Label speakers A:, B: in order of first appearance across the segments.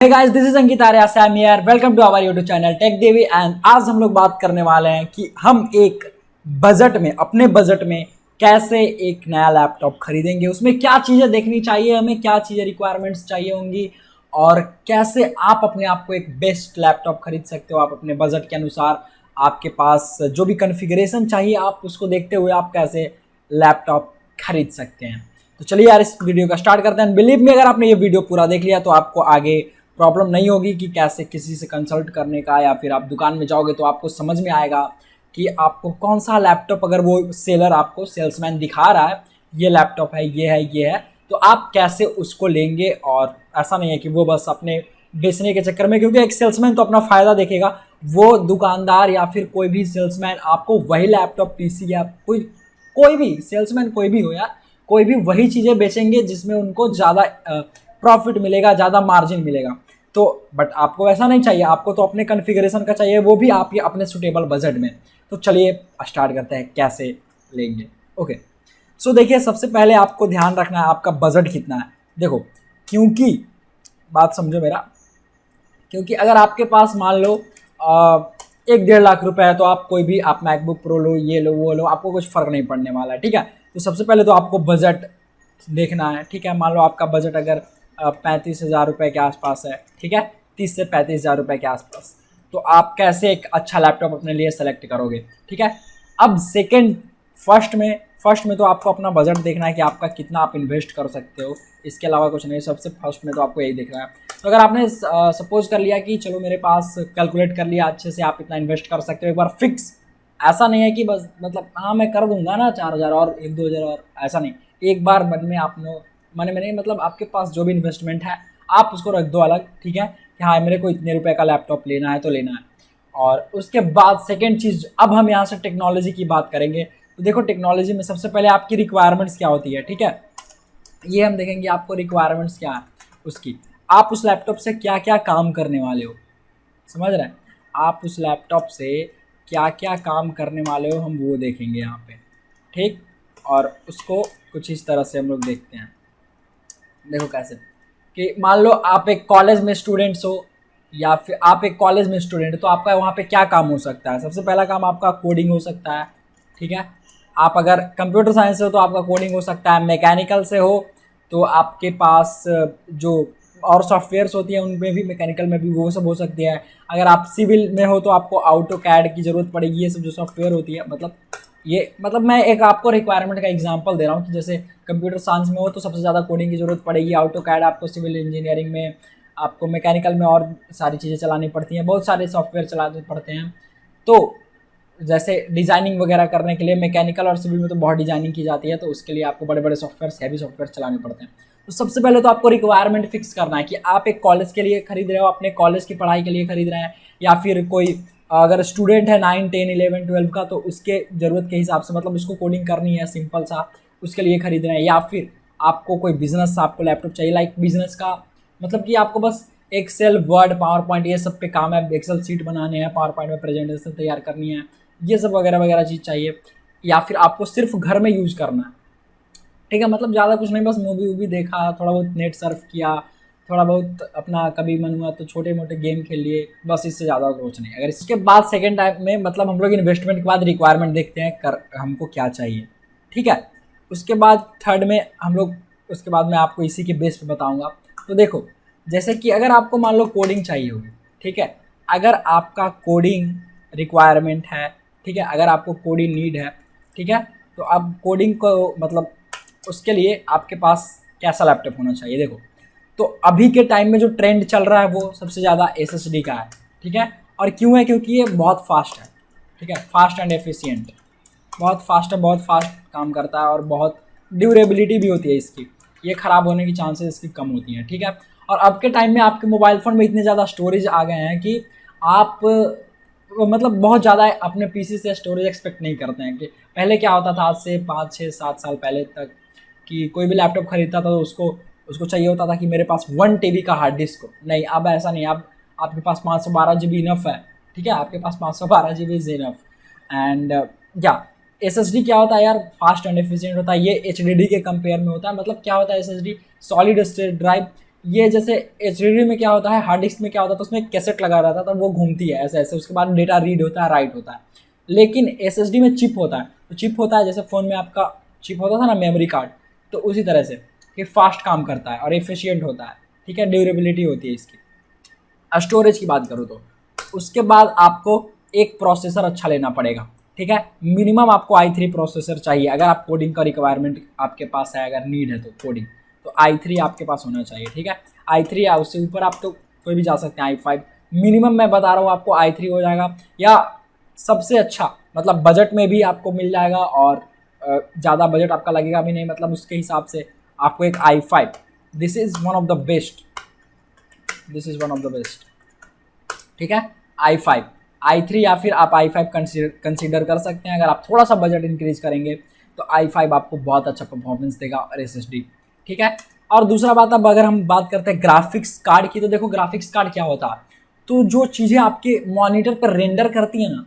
A: Hey guys, this is Ankit Arya Sam here. Welcome to our YouTube channel Tech Devi and आज हम लोग बात करने वाले हैं कि हम एक बजट में अपने बजट में कैसे एक नया लैपटॉप खरीदेंगे, उसमें क्या चीज़ें देखनी चाहिए, हमें क्या चीज़ें रिक्वायरमेंट्स चाहिए होंगी और कैसे आप अपने आप को एक बेस्ट लैपटॉप खरीद सकते हो। आप अपने बजट के अनुसार आपके पास जो भी कॉन्फ़िगरेशन चाहिए आप उसको देखते हुए आप कैसे लैपटॉप खरीद सकते हैं। तो चलिए यार इस वीडियो का स्टार्ट करते हैं। बिलीव मी, अगर आपने ये वीडियो पूरा देख लिया तो आपको आगे प्रॉब्लम नहीं होगी कि कैसे किसी से कंसल्ट करने का, या फिर आप दुकान में जाओगे तो आपको समझ में आएगा कि आपको कौन सा लैपटॉप, अगर वो सेलर आपको सेल्समैन दिखा रहा है ये लैपटॉप है, ये है, तो आप कैसे उसको लेंगे। और ऐसा नहीं है कि वो बस अपने बेचने के चक्कर में, क्योंकि एक सेल्समैन तो अपना फ़ायदा देखेगा, वो दुकानदार या फिर कोई भी सेल्समैन आपको वही लैपटॉप, पीसी या कोई भी सेल्समैन कोई भी हो यार, कोई भी वही चीज़ें बेचेंगे जिसमें उनको ज़्यादा प्रॉफिट मिलेगा, ज़्यादा मार्जिन मिलेगा। तो बट आपको वैसा नहीं चाहिए, आपको तो अपने कॉन्फ़िगरेशन का चाहिए, वो भी आपके अपने सुटेबल बजट में। तो चलिए स्टार्ट करते हैं कैसे लेंगे। ओके, सो देखिए, सबसे पहले आपको ध्यान रखना है आपका बजट कितना है। देखो, क्योंकि बात समझो मेरा, क्योंकि अगर आपके पास मान लो 1-1.5 लाख रुपए है तो आप कोई भी आप मैकबुक प्रो लो, ये लो वो लो, आपको कुछ फ़र्क नहीं पड़ने वाला है। ठीक है, तो सबसे पहले तो आपको बजट देखना है। ठीक है, मान लो आपका बजट अगर 35,000 रुपये के आसपास है, ठीक है, 30 से 35,000 रुपये के आसपास, तो आप कैसे एक अच्छा लैपटॉप अपने लिए सेलेक्ट करोगे। ठीक है, अब फर्स्ट में तो आपको अपना बजट देखना है कि आपका कितना आप इन्वेस्ट कर सकते हो, इसके अलावा कुछ नहीं। सबसे फर्स्ट में तो आपको यही देखना है। तो अगर आपने सपोज कर लिया कि चलो मेरे पास कैलकुलेट कर लिया अच्छे से, आप इतना इन्वेस्ट कर सकते हो एक बार फिक्स। ऐसा नहीं है कि बस मतलब हाँ मैं कर दूंगा ना 4,000 और 1-2 हज़ार और, ऐसा नहीं। एक बार मन में नहीं, मतलब आपके पास जो भी इन्वेस्टमेंट है आप उसको रख दो अलग। ठीक है, कि हाँ मेरे को इतने रुपए का लैपटॉप लेना है तो लेना है। और उसके बाद सेकेंड चीज़, अब हम यहाँ से टेक्नोलॉजी की बात करेंगे। तो देखो, टेक्नोलॉजी में सबसे पहले आपकी रिक्वायरमेंट्स क्या होती है। ठीक है, ये हम देखेंगे आपको रिक्वायरमेंट्स क्या है उसकी, आप उस लैपटॉप से क्या क्या काम करने वाले हो, समझ रहे हैं, आप उस लैपटॉप से क्या क्या काम करने वाले हो हम वो देखेंगे यहाँ पे। ठीक, और उसको कुछ इस तरह से हम लोग देखते हैं। देखो कैसे, कि मान लो आप एक कॉलेज में स्टूडेंट्स हो, या फिर आप एक कॉलेज में स्टूडेंट हो, तो आपका वहाँ पे क्या काम हो सकता है। सबसे पहला काम आपका कोडिंग हो सकता है। ठीक है, आप अगर कंप्यूटर साइंस से हो तो आपका कोडिंग हो सकता है, मैकेनिकल से हो तो आपके पास जो और सॉफ्टवेयर्स होती है उनमें भी, मैकेनिकल में भी वो सब हो सकती है। अगर आप सिविल में हो तो आपको ऑटो कैड की ज़रूरत पड़ेगी, ये सब जो सॉफ्टवेयर होती है। मतलब मैं एक आपको रिक्वायरमेंट का एग्जांपल दे रहा हूँ कि जैसे कंप्यूटर साइंस में हो तो सबसे ज़्यादा कोडिंग की ज़रूरत पड़ेगी, ऑटो कैड आपको सिविल इंजीनियरिंग में, आपको मैकेनिकल में और सारी चीज़ें चलानी पड़ती हैं, बहुत सारे सॉफ्टवेयर चलाने पड़ते हैं। तो जैसे डिज़ाइनिंग वगैरह करने के लिए मैकेनिकल और सिविल में तो बहुत डिज़ाइनिंग की जाती है, तो उसके लिए आपको बड़े बड़े सॉफ्टवेयर, हैवी सॉफ्टवेयर चलाने पड़ते हैं। तो सबसे पहले तो आपको रिक्वायरमेंट फिक्स करना है कि आप एक कॉलेज के लिए खरीद रहे हो, अपने कॉलेज की पढ़ाई के लिए खरीद रहे हैं, या फिर कोई अगर स्टूडेंट है 9, 10, 11, 12 का, तो उसके ज़रूरत के हिसाब से, मतलब उसको कोडिंग करनी है सिंपल सा, उसके लिए खरीद रहे हैं। या फिर आपको कोई बिजनेस, आपको लैपटॉप चाहिए लाइक बिजनेस का, मतलब कि आपको बस एक्सेल, वर्ड, पावर पॉइंट ये सब पे काम है, एक्सेल सीट बनाने हैं, पावर पॉइंट में प्रेजेंटेशन तैयार करनी है, ये सब वगैरह वगैरह चीज़ चाहिए। या फिर आपको सिर्फ घर में यूज करना है। ठीक है, मतलब ज़्यादा कुछ नहीं, बस मूवी वूवी देखा, थोड़ा बहुत नेट सर्फ किया, थोड़ा बहुत अपना कभी मन हुआ तो छोटे मोटे गेम खेल लिए, बस इससे ज़्यादा कुछ नहीं। अगर इसके बाद सेकेंड टाइम में, मतलब हम लोग इन्वेस्टमेंट के बाद रिक्वायरमेंट देखते हैं कर हमको क्या चाहिए। ठीक है, उसके बाद थर्ड में हम लोग, उसके बाद मैं आपको इसी के बेस पे बताऊंगा। तो देखो, जैसे कि अगर आपको मान लो कोडिंग चाहिए होगी, ठीक है, अगर आपका कोडिंग रिक्वायरमेंट है, ठीक है, अगर आपको कोडिंग नीड है, ठीक है, तो अब कोडिंग को मतलब उसके लिए आपके पास कैसा लैपटॉप होना चाहिए। देखो, तो अभी के टाइम में जो ट्रेंड चल रहा है वो सबसे ज़्यादा एसएसडी का है। ठीक है, और क्यों है, क्योंकि ये बहुत फास्ट है। ठीक है, फास्ट एंड एफिशिएंट, बहुत फास्ट है, बहुत फास्ट काम करता है, और बहुत ड्यूरेबिलिटी भी होती है इसकी, ये ख़राब होने की चांसेस इसकी कम होती हैं। ठीक है, और अब के टाइम में आपके मोबाइल फ़ोन में इतने ज़्यादा स्टोरेज आ गए हैं कि आप मतलब बहुत ज़्यादा अपने पीसी से स्टोरेज एक्सपेक्ट नहीं करते हैं। कि पहले क्या होता था, आज से 5, 6, 7 साल पहले तक, कि कोई भी लैपटॉप खरीदता था तो उसको उसको चाहिए होता था कि मेरे पास 1 TB का हार्ड डिस्क हो। नहीं, अब ऐसा नहीं, अब आपके पास 512 GB इनफ है। ठीक है, आपके पास 512 GB इज इनफ। एंड या एसएसडी क्या होता है यार, फास्ट एंड एफिशिएंट होता है, ये एचडीडी के कंपेयर में होता है। मतलब क्या होता है एसएसडी, सॉलिड स्टेट ड्राइव, ये जैसे HDD में क्या होता है, हार्ड डिस्क में क्या होता है, तो उसमें कैसेट लगा रहता है तो वो घूमती है ऐसे ऐसे, उसके बाद डेटा रीड होता है, राइट होता है। लेकिन SSD में चिप होता है, तो चिप होता है जैसे फ़ोन में आपका चिप होता था ना मेमोरी कार्ड, तो उसी तरह से कि फास्ट काम करता है और एफिशिएंट होता है, ठीक है, ड्यूरेबिलिटी होती है इसकी। स्टोरेज की बात करूँ तो उसके बाद आपको एक प्रोसेसर अच्छा लेना पड़ेगा, ठीक है। मिनिमम आपको i3 प्रोसेसर चाहिए अगर आप कोडिंग का रिक्वायरमेंट आपके पास है, अगर नीड है तो कोडिंग, तो i3 आपके पास होना चाहिए, ठीक है। i3 या उससे ऊपर आप तो कोई भी जा सकते हैं, i5 मिनिमम मैं बता रहा हूँ आपको, i3 हो जाएगा। या सबसे अच्छा मतलब बजट में भी आपको मिल जाएगा और ज़्यादा बजट आपका लगेगा भी नहीं, मतलब उसके हिसाब से आपको एक i5, this is one of the best, this is one of the best, ठीक है। i5, i3 या फिर आप i5 कंसीडर कर सकते हैं। अगर आप थोड़ा सा बजट इंक्रीज करेंगे तो i5 आपको बहुत अच्छा परफॉर्मेंस देगा और SSD, ठीक है। और दूसरा बात, अब अगर हम बात करते हैं ग्राफिक्स कार्ड की, तो देखो ग्राफिक्स कार्ड क्या होता है, तो जो चीज़ें आपके मॉनिटर पर रेंडर करती है ना,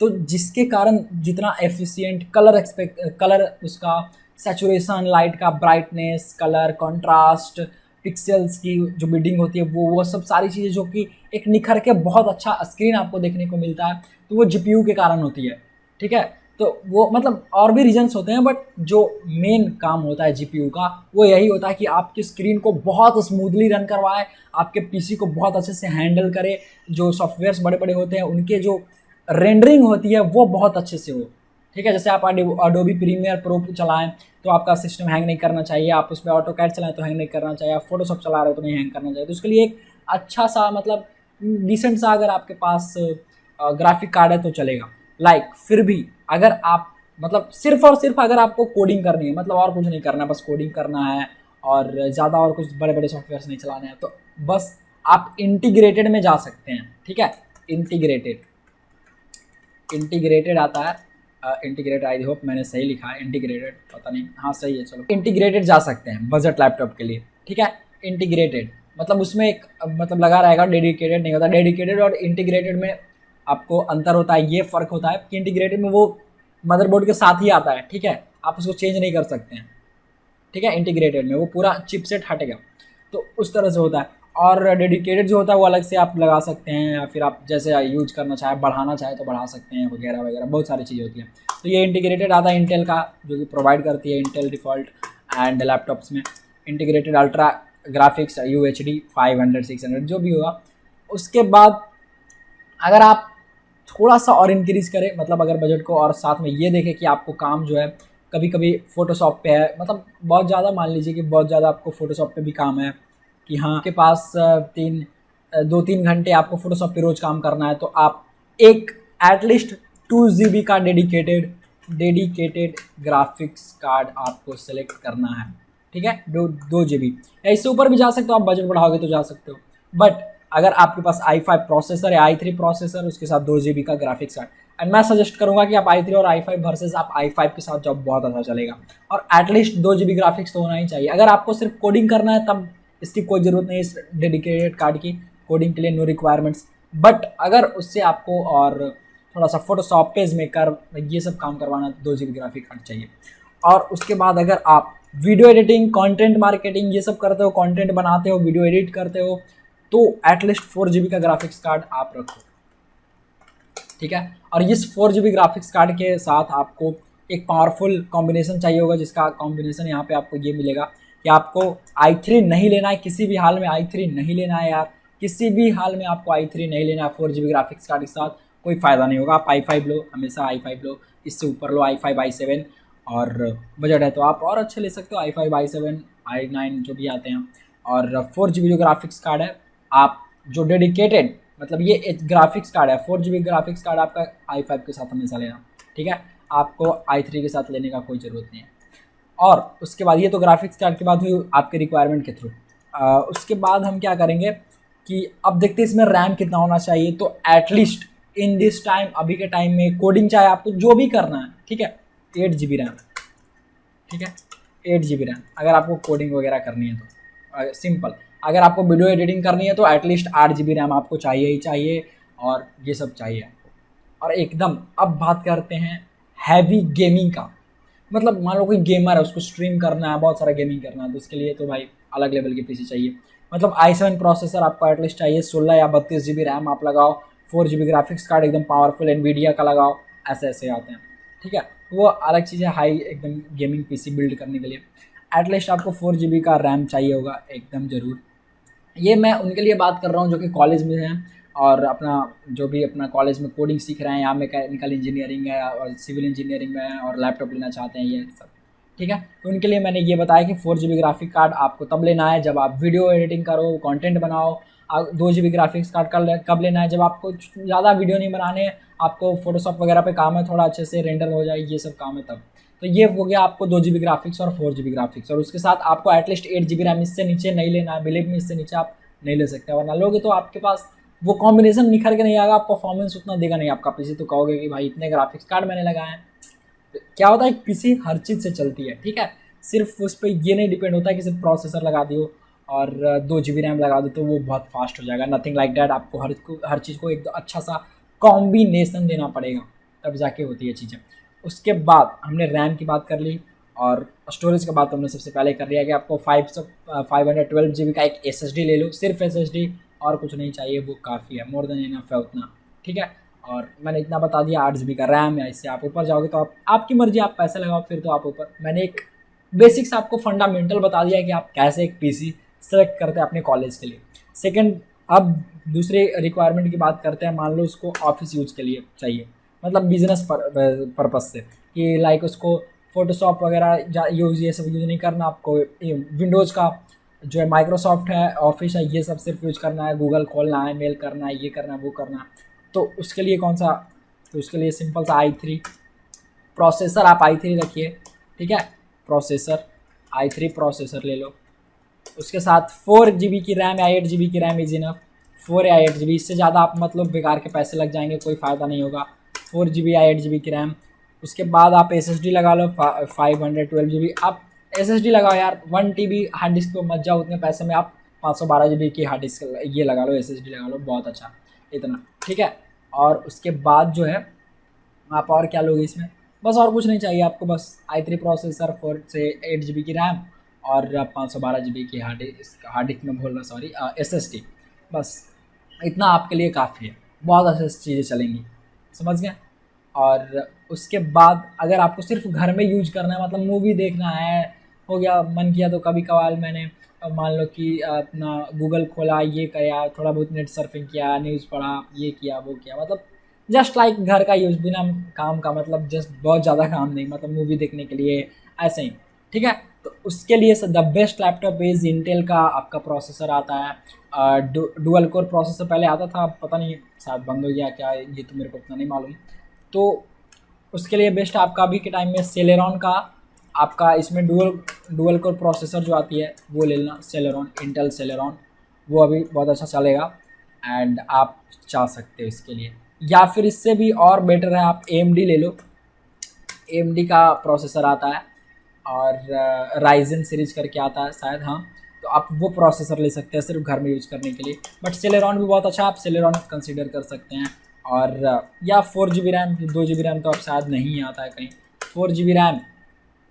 A: तो जिसके कारण जितना एफिशिएंट कलर उसका, सैचुरेशन, लाइट का ब्राइटनेस, कलर कॉन्ट्रास्ट, पिक्सेल्स की जो बिल्डिंग होती है, वो सब सारी चीज़ें जो कि एक निखर के बहुत अच्छा स्क्रीन आपको देखने को मिलता है, तो वो जीपीयू के कारण होती है, ठीक है। तो वो मतलब और भी रीजंस होते हैं, बट जो मेन काम होता है जीपीयू का वो यही होता है कि आपकी स्क्रीन को बहुत स्मूथली रन करवाए, आपके पीसी को बहुत अच्छे से हैंडल करे, जो सॉफ्टवेयर्स बड़े बड़े होते हैं उनके जो रेंडरिंग होती है वो बहुत अच्छे से हो, ठीक है। जैसे आप अडोबी प्रीमियर प्रो चलाएं तो आपका सिस्टम हैंग नहीं करना चाहिए, आप उस पर ऑटो कैड चलाएं तो हैंग नहीं करना चाहिए, आप फोटोशॉप चला रहे हो तो नहीं हैंग करना चाहिए। तो उसके लिए एक अच्छा सा मतलब डिसेंट सा अगर आपके पास ग्राफिक कार्ड है तो चलेगा। फिर भी अगर आप मतलब सिर्फ और सिर्फ अगर आपको कोडिंग करनी है, मतलब और कुछ नहीं करना, बस कोडिंग करना है और ज़्यादा और कुछ बड़े बड़े सॉफ्टवेयर नहीं चलाने हैं, तो बस आप इंटीग्रेटेड में जा सकते हैं, ठीक है। इंटीग्रेटेड इंटीग्रेटेड आता है, इंटीग्रेटेड, आई होप मैंने सही लिखा है, इंटीग्रेटेड पता नहीं, हाँ सही है, चलो इंटीग्रेटेड जा सकते हैं बजट लैपटॉप के लिए, ठीक है। इंटीग्रेटेड मतलब उसमें एक मतलब लगा रहेगा, डेडिकेटेड नहीं होता। डेडिकेटेड और इंटीग्रेटेड में आपको अंतर होता है, ये फ़र्क होता है कि इंटीग्रेटेड में वो मदरबोर्ड के साथ ही आता है, ठीक है, आप उसको चेंज नहीं कर सकते हैं, ठीक है। इंटीग्रेटेड में वो पूरा चिपसेट हटेगा, तो उस तरह से होता है। और डेडिकेटेड जो होता है वो अलग से आप लगा सकते हैं, या फिर आप जैसे यूज करना चाहे, बढ़ाना चाहे तो बढ़ा सकते हैं, वगैरह वगैरह बहुत सारी चीज़ें होती हैं। तो ये इंटीग्रेटेड आता है इंटेल का, जो कि प्रोवाइड करती है इंटेल डिफ़ॉल्ट एंड लैपटॉप्स में। इंटीग्रेटेड अल्ट्रा ग्राफिक्स UHD 500 600 जो भी होगा। उसके बाद अगर आप थोड़ा सा और इंक्रीज़ करें, मतलब अगर बजट को, और साथ में ये देखें कि आपको काम जो है कभी कभी फ़ोटोशॉप पे है, मतलब बहुत ज़्यादा, मान लीजिए कि बहुत ज़्यादा आपको फ़ोटोशॉप पे भी काम है, कि हाँ आपके पास 2-3 घंटे आपको फ़ोटोशॉप पे रोज़ काम करना है, तो आप एक एटलीस्ट 2 GB का डेडिकेटेड ग्राफिक्स कार्ड आपको सेलेक्ट करना है, ठीक है। 2 GB या इससे ऊपर भी जा सकते हो, आप बजट बढ़ाओगे तो जा सकते हो। बट अगर आपके पास i5 प्रोसेसर है, i3 प्रोसेसर, उसके साथ 2 GB का ग्राफिक्स कार्ड, एंड मैं सजेस्ट करूंगा कि आप i3 और i5 वर्सेस आप i5 के साथ जाओ, बहुत अच्छा चलेगा। और एटलीस्ट 2 GB ग्राफिक्स तो होना ही चाहिए। अगर आपको सिर्फ कोडिंग करना है तब इसकी कोई ज़रूरत नहीं है, इस डेडिकेटेड कार्ड की, कोडिंग के लिए नो रिक्वायरमेंट्स। बट अगर उससे आपको और थोड़ा सा फोटोशॉप, पेज मेकर, ये सब काम करवाना, 2 GB ग्राफिक कार्ड चाहिए। और उसके बाद अगर आप वीडियो एडिटिंग, कंटेंट मार्केटिंग ये सब करते हो, कंटेंट बनाते हो, वीडियो एडिट करते हो, तो एटलीस्ट 4 GB का ग्राफिक्स कार्ड आप रखो, ठीक है। और इस 4 GB ग्राफिक्स कार्ड के साथ आपको एक पावरफुल कॉम्बिनेशन चाहिए होगा, जिसका कॉम्बिनेशन यहाँ पे आपको ये मिलेगा कि आपको i3 नहीं लेना है, किसी भी हाल में i3 नहीं लेना है यार, किसी भी हाल में आपको i3 नहीं लेना है। 4 GB ग्राफिक्स कार्ड के साथ कोई फ़ायदा नहीं होगा। आप i5 लो, हमेशा i5 लो, इससे ऊपर लो i5 i7, और बजट है तो आप और अच्छे ले सकते हो, i5 i7 i9 जो भी आते हैं। और 4 GB जो ग्राफिक्स कार्ड है, आप जो डेडिकेटेड, मतलब ये एक ग्राफिक्स कार्ड है, 4 GB ग्राफिक्स कार्ड आपका i5 के साथ हमेशा लेना, ठीक है। आपको i3 के साथ लेने का कोई ज़रूरत नहीं है। और उसके बाद ये तो ग्राफिक्स कार्ड की बात हुई आपके रिक्वायरमेंट के थ्रू। उसके बाद हम क्या करेंगे कि अब देखते हैं इसमें रैम कितना होना चाहिए। तो एटलीस्ट इन दिस टाइम, अभी के टाइम में कोडिंग चाहे आपको जो भी करना है, ठीक है, 8 GB रैम, ठीक है, 8 GB रैम अगर आपको कोडिंग वगैरह करनी है तो सिंपल। अगर आपको वीडियो एडिटिंग करनी है तो एटलीस्ट 8 GB रैम आपको चाहिए ही चाहिए, और ये सब चाहिए आपको। और एकदम अब बात करते हैं हैवी गेमिंग का, मतलब मान लो कोई गेमर है, उसको स्ट्रीम करना है, बहुत सारा गेमिंग करना है, तो उसके लिए तो भाई अलग लेवल की पीसी चाहिए। मतलब i7 प्रोसेसर आपको एटलीस्ट चाहिए, 16 या 32 GB रैम आप लगाओ, 4 GB ग्राफिक्स कार्ड एकदम पावरफुल एनवीडिया का लगाओ, ऐसे ऐसे आते हैं। ठीक है, वो अलग चीज़ है हाई एकदम गेमिंग पीसी बिल्ड करने के लिए। एटलीस्ट आपको 4 GB का रैम चाहिए होगा एकदम ज़रूर। ये मैं उनके लिए बात कर रहा हूँ जो कि कॉलेज में हैं और अपना जो भी अपना कॉलेज में कोडिंग सीख रहे हैं या मैकेनिकल इंजीनियरिंग है और सिविल इंजीनियरिंग में है और लैपटॉप लेना चाहते हैं ये सब। ठीक है, तो उनके लिए मैंने ये बताया कि 4 GB ग्राफिक कार्ड आपको तब लेना है जब आप वीडियो एडिटिंग करो, कंटेंट बनाओ। 2 GB ग्राफिक्स कार्ड कब लेना है, जब आपको ज़्यादा वीडियो नहीं बनाने, आपको फोटोशॉप वगैरह पे काम है, थोड़ा अच्छे से रेंडर हो जाए ये सब काम है तब। तो ये हो गया आपको 2 GB ग्राफिक्स और 4 GB ग्राफिक्स, और उसके साथ आपको एटलीस्ट 8 GB रैम, इससे नीचे नहीं लेना है, बिलीव में इससे नीचे आप नहीं ले सकते, वरना लोगे तो आपके पास वो कॉम्बिनेशन निखर के नहीं आएगा, परफॉर्मेंस उतना देगा नहीं आपका पीसी, तो कहोगे कि भाई इतने ग्राफिक्स कार्ड मैंने लगाए हैं। तो क्या होता है पीसी हर चीज़ से चलती है, ठीक है, सिर्फ उस पर ये नहीं डिपेंड होता है कि सिर्फ प्रोसेसर लगा दियो और 2 GB रैम लगा दो तो वो बहुत फास्ट हो जाएगा, नथिंग लाइक डैट। आपको हर चीज़ को एक अच्छा सा कॉम्बिनेशन देना पड़ेगा तब जाके होती है चीज़ें। उसके बाद हमने रैम की बात कर ली और स्टोरेज का बात हमने सबसे पहले कर लिया कि आपको 512 GB का एक SSD ले लो, सिर्फ SSD और कुछ नहीं चाहिए, वो काफ़ी है, मोर देन इनफ है उतना। ठीक है, और मैंने इतना बता दिया 8 GB का रैम, या इससे आप ऊपर जाओगे तो आप आपकी मर्जी, आप पैसे लगाओ फिर तो आप ऊपर। मैंने एक बेसिक्स आपको फंडामेंटल बता दिया कि आप कैसे एक पीसी सेलेक्ट करते हैं अपने कॉलेज के लिए। सेकंड, अब दूसरे रिक्वायरमेंट की बात करते हैं। मान लो उसको ऑफिस यूज के लिए चाहिए, मतलब बिजनेस पर्पज से, कि लाइक उसको फोटोशॉप वगैरह यूज़ ये सब यूज़ नहीं करना, आपको विंडोज़ का जो है माइक्रोसॉफ्ट है ऑफिस है ये सब सिर्फ यूज करना है, गूगल खोलना है, मेल करना है, ये करना है वो करना है, तो उसके लिए कौन सा, तो उसके लिए सिंपल सा i3 प्रोसेसर, आप i3 रखिए। ठीक है, प्रोसेसर i3 प्रोसेसर ले लो, उसके साथ 4 GB की रैम या 8 GB की रैम इज इनफ। 4 या 8 GB, इससे ज़्यादा आप मतलब बेकार के पैसे लग जाएंगे, कोई फ़ायदा नहीं होगा। 4 GB या 8 GB की रैम। उसके बाद आप SSD लगा लो 512 GB, आप SSD लगाओ यार, 1 TB हार्ड डिस्क पे मत जाओ उतने पैसे में, आप 512 GB की हार्ड डिस्क ये लगा लो, SSD लगा लो, बहुत अच्छा इतना। ठीक है, और उसके बाद जो है आप और क्या लोगे इसमें, बस और कुछ नहीं चाहिए आपको, बस i3 प्रोसेसर, 4 से 8 GB की रैम और 512 GB की हार्ड डिस्क में बोल रहा सॉरी SSD, बस इतना आपके लिए काफ़ी है, बहुत अच्छी चीज़ें चलेंगी, समझ गए। और उसके बाद अगर आपको सिर्फ घर में यूज करना है, मतलब मूवी देखना है, हो गया मन किया तो कभी कभार मैंने मान लो कि अपना गूगल खोला, ये किया, थोड़ा बहुत नेट सर्फिंग किया, न्यूज़ पढ़ा, ये किया वो किया, मतलब जस्ट लाइक घर का यूज, बिना काम का, मतलब जस्ट बहुत ज़्यादा काम नहीं, मतलब मूवी देखने के लिए ऐसे ही। ठीक है, तो उसके लिए the best laptop is Intel का आपका प्रोसेसर आता है, डुअल कोर प्रोसेसर पहले आता था, पता नहीं शायद बंद हो गया क्या, ये तो मेरे को उतना नहीं मालूम। तो उसके लिए बेस्ट आपका अभी के टाइम में सेलेरॉन का, आपका इसमें डुअल कोर प्रोसेसर जो आती है वो ले लेना, सेलेरॉन, इंटेल सेलेरॉन, वो अभी बहुत अच्छा चलेगा एंड आप चाह सकते हो इसके लिए। या फिर इससे भी और बेटर है आप AMD ले लो, AMD का प्रोसेसर आता है और राइजन सीरीज करके आता है शायद, हाँ, तो आप वो प्रोसेसर ले सकते हैं सिर्फ घर में यूज़ करने के लिए। बट सेलेरॉन भी बहुत अच्छा है, आप सेलेरॉन कंसीडर कर सकते हैं। और या 4 GB रैम, 2 GB रैम तो अब शायद नहीं आता है कहीं, 4 GB रैम,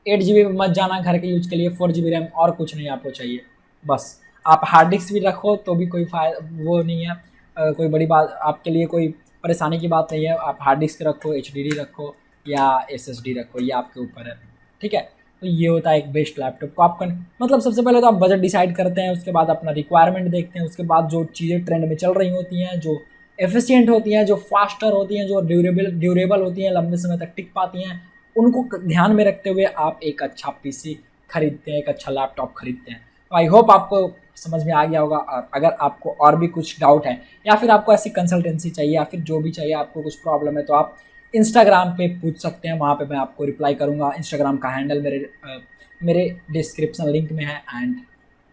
A: 8 GB मत जाना घर के यूज के लिए, 4 GB रैम और कुछ नहीं आपको चाहिए, बस। आप हार्ड डिस्क भी रखो तो भी कोई वो नहीं है, कोई बड़ी बात आपके लिए, कोई परेशानी की बात नहीं है, आप हार्ड डिस्क रखो, HDD रखो या SSD रखो, ये आपके ऊपर है। ठीक है, तो ये होता है एक बेस्ट लैपटॉप को आप मतलब सबसे पहले तो आप बजट डिसाइड करते हैं, उसके बाद अपना रिक्वायरमेंट देखते हैं, उसके बाद जो चीज़ें ट्रेंड में चल रही होती हैं, जो एफिशिएंट होती हैं, जो फास्टर होती हैं, जो ड्यूरेबल होती हैं, लंबे समय तक टिक पाती हैं, उनको ध्यान में रखते हुए आप एक अच्छा पीसी खरीदते हैं, एक अच्छा लैपटॉप खरीदते हैं। तो आई होप आपको समझ में आ गया होगा। और अगर आपको और भी कुछ डाउट है या फिर आपको ऐसी कंसल्टेंसी चाहिए या फिर जो भी चाहिए, आपको कुछ प्रॉब्लम है, तो आप इंस्टाग्राम पे पूछ सकते हैं, वहाँ पे मैं आपको रिप्लाई करूँगा। इंस्टाग्राम का हैंडल मेरे डिस्क्रिप्शन लिंक में है। एंड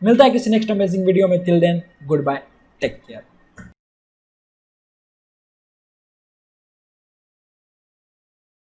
A: मिलता है किसी नेक्स्ट अमेजिंग वीडियो में। Till then good bye, take care.